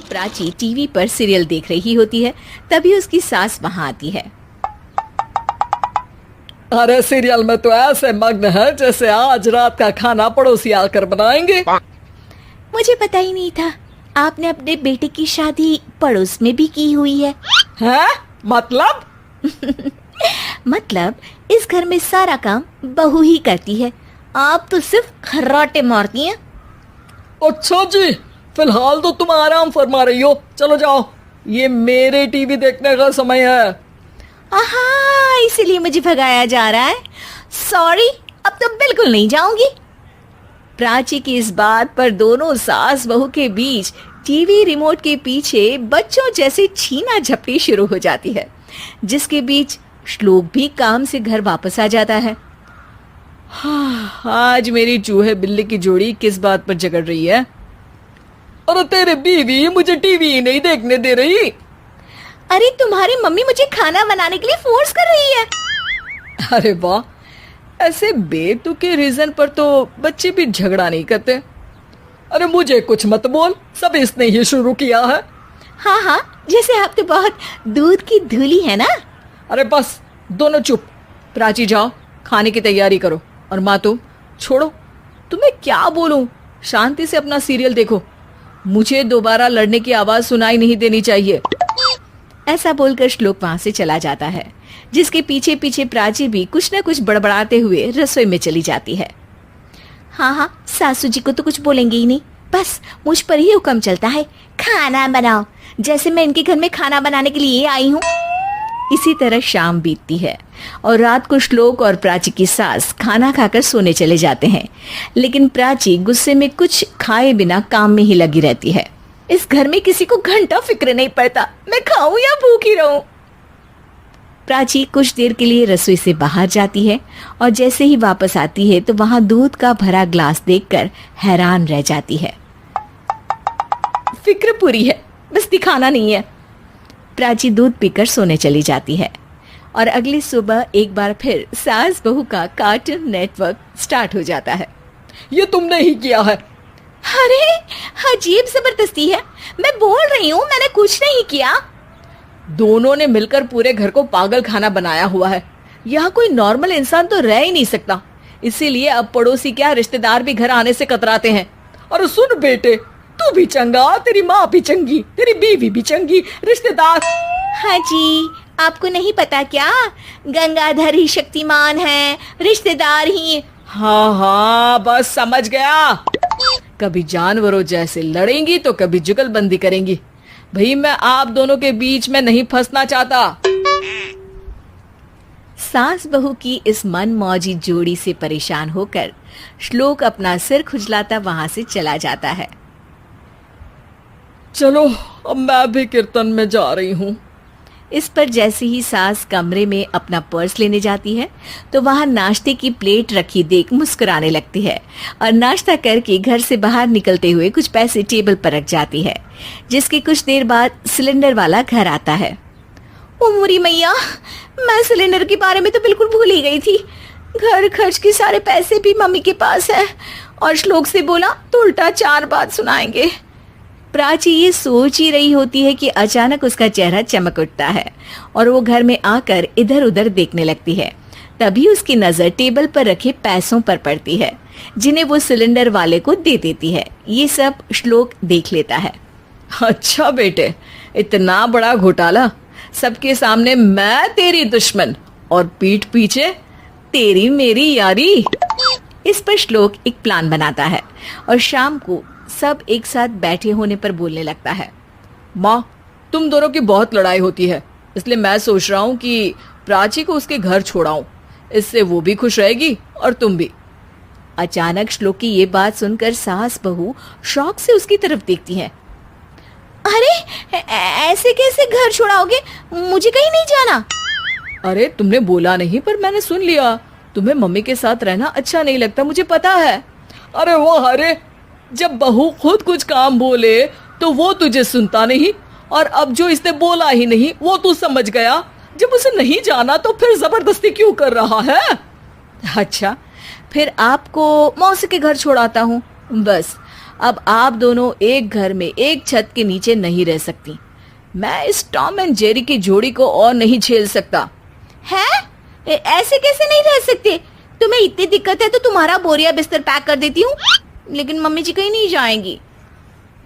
Prachi TV पर serial देख रही होती है, तभी उसकी सास वहां आती है। अरे सीरियल में तो ऐसे मग्न है जैसे आज रात का खाना पड़ोसी आकर बनाएंगे। मुझे पता ही नहीं था आपने अपने बेटे की शादी पड़ोस में भी की हुई है। हैं? मतलब? मतलब इस घर में सारा काम बहू ही करती है, आप तो सिर्फ खर्राटे मारती हैं। अच्छा जी, फिलहाल तो तुम आराम फरमा रही हो, चलो जाओ, ये मेरे टीवी देखने का समय है। आहा, इसीलिए मुझे भगाया जा रहा है। सॉरी, अब तो बिल्कुल नहीं जाऊंगी। प्राची की इस बात पर दोनों सास बहू के बीच टीवी रिमोट के पीछे बच्चों जैसे छीना झपटी शुरू हो जाती है, जिसके बीच श्लोक भी काम से घर वापस आ जाता है। हाँ, आज मेरी चूहे बिल्ली की जोड़ी किस बात पर झगड़ रही है? अरे तेरे बीवी मुझे टीवी ही नहीं देखने दे रही। अरे तुम्हारी मम्मी मुझे खाना बनाने के लिए फोर्स कर रही है। अरे वाह, ऐसे बेतुके रीजन पर तो बच्चे भी झगड़ा नहीं करते। अरे मुझे कुछ मत बोल, सब इसने ही शुरू किया है। हाँ हाँ, जैसे आप तो बहुत दूध की धूली है ना। अरे बस, दोनों चुप। प्राची जाओ, खाने की तैयारी करो। और माँ तुम छोड़ो, तुम्हें क्या बोलूं, शांति से अपना सीरियल देखो, मुझे दोबारा लड़ने की आवाज सुनाई नहीं देनी चाहिए। ऐसा बोलकर श्लोक वहां से चला जाता है, जिसके पीछे पीछे प्राची भी कुछ न कुछ बड़बड़ाते हुए रसोई में चली जाती है। हाँ हाँ, सासू जी को तो कुछ बोलेंगे ही नहीं, बस मुझ पर ही हुक्म चलता है, खाना बनाओ, जैसे मैं इनके घर में खाना बनाने के लिए आई हूँ। इसी तरह शाम बीतती है और रात को श्लोक और प्राची की सास खाना खाकर सोने चले जाते हैं, लेकिन प्राची गुस्से में कुछ खाए बिना काम में ही लगी रहती है। इस घर में किसी को घंटा फिक्र नहीं पड़ता, मैं खाऊं या भूखी रहूं। प्राची कुछ देर के लिए रसोई से बाहर जाती है और जैसे ही वापस आती है तो वहां दूध का भरा ग्लास देखकर हैरान रह जाती है। फिक्र पूरी है, बस दिखाना नहीं है। प्राची दूध पीकर सोने चली जाती है और अगली सुबह एक बार फिर सास बहू का कार्टून नेटवर्क स्टार्ट हो जाता है। ये तुमने ही किया है। अरे अजीब जबरदस्ती है, मैं बोल रही हूँ मैंने कुछ नहीं किया। दोनों ने मिलकर पूरे घर को पागल खाना बनाया हुआ है। यहाँ कोई नॉर्मल इंसान तो रह ही नहीं सकता, इसीलिए अब पड़ोसी क्या रिश्तेदार भी घर आने से कतराते हैं। और सुन बेटे, तू भी चंगा, तेरी माँ भी चंगी, तेरी बीवी भी चंगी, रिश्तेदार। हाँ जी, आपको नहीं पता क्या, गंगाधर ही शक्तिमान है, रिश्तेदार ही। हाँ हाँ, बस समझ गया। कभी जानवरों जैसे लड़ेंगी तो कभी जुगलबंदी करेंगी। भाई मैं आप दोनों के बीच में नहीं फंसना चाहता। सास बहू की इस मन मौजी जोड़ी से परेशान होकर श्लोक अपना सिर खुजलाता वहां से चला जाता है। चलो अब मैं भी कीर्तन में जा रही हूँ। इस पर जैसे ही सास कमरे में अपना पर्स लेने जाती है तो वहां नाश्ते की प्लेट रखी देख मुस्कुराने लगती है और नाश्ता करके घर से बाहर निकलते हुए कुछ पैसे टेबल पर रख जाती है, जिसके कुछ देर बाद सिलेंडर वाला घर आता है। ओ मोरी मैया, मैं सिलेंडर के बारे में तो बिल्कुल भूल ही गई थी। घर खर्च के सारे पैसे भी मम्मी के पास है और श्लोक से बोला तो उल्टा 4 बात सुनाएंगे। प्राची ये सोच ही रही होती है कि अचानक उसका चेहरा चमक उठता है और वो घर में आकर इधर उधर देखने लगती है। तभी उसकी नजर टेबल पर रखे पैसों पर पड़ती है, जिन्हें वो सिलेंडर वाले को दे देती है। ये सब श्लोक देख लेता है। अच्छा बेटे, इतना बड़ा घोटाला, सबके सामने मैं तेरी दुश्मन और पीठ पीछे तेरी मेरी यारी। इस पर श्लोक एक प्लान बनाता है और शाम को सब एक साथ बैठे होने पर बोलने लगता है। माँ, तुम दोनों की बहुत लड़ाई होती है, इसलिए मैं सोच रहा हूँ कि प्राची को उसके घर छोड़ाऊं, इससे वो भी खुश रहेगी और तुम भी। अचानक श्लोक की ये बात सुनकर सास बहू शौक से उसकी तरफ देखती हैं। अरे ऐसे कैसे घर छोड़ाओगे, मुझे कहीं नहीं जाना। अरे तुमने बोला नहीं पर मैंने सुन लिया, तुम्हें मम्मी के साथ रहना अच्छा नहीं लगता, मुझे पता है। अरे वाह, अरे जब बहू खुद कुछ काम बोले तो वो तुझे सुनता नहीं, और अब जो इसने बोला ही नहीं वो तू समझ गया। जब उसे नहीं जाना तो फिर जबरदस्ती क्यों कर रहा है? अच्छा, फिर आपको मौसी के घर छोड़ाता हूँ, बस अब आप दोनों एक घर में एक छत के नीचे नहीं रह सकती। मैं इस टॉम एंड जेरी की जोड़ी को और नहीं झेल सकता। है? ऐसे कैसे नहीं रह सकते? तुम्हें इतनी दिक्कत है तो तुम्हारा बोरिया बिस्तर पैक कर देती हूँ, लेकिन मम्मी जी कहीं नहीं जाएंगी।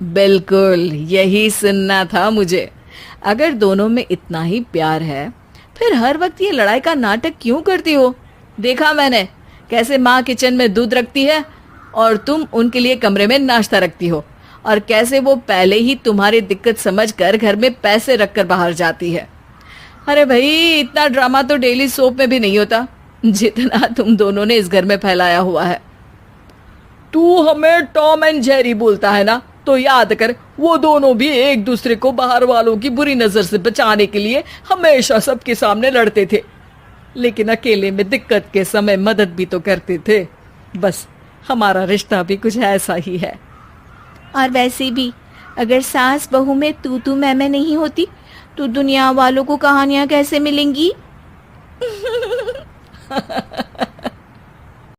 बिल्कुल यही सुनना था मुझे। अगर दोनों में इतना ही प्यार है फिर हर वक्त ये लड़ाई का नाटक क्यों करती हो? देखा मैंने कैसे माँ किचन में दूध रखती है और तुम उनके लिए कमरे में नाश्ता रखती हो, और कैसे वो पहले ही तुम्हारी दिक्कत समझकर घर में पैसे रखकर बाहर जाती है। अरे भाई, इतना ड्रामा तो डेली सोप में भी नहीं होता जितना तुम दोनों ने इस घर में फैलाया हुआ है। तू हमें टॉम एंड जेरी बोलता है ना, तो याद कर वो दोनों भी एक दूसरे को बाहर वालों की बुरी नजर से बचाने के लिए हमेशा सबके सामने लड़ते थे, लेकिन अकेले में दिक्कत के समय मदद भी तो करते थे। बस हमारा रिश्ता भी कुछ ऐसा ही है। और वैसे भी अगर सास बहू में तू मैं नहीं होती तो दुनिया वालों को कहानियां कैसे मिलेंगी?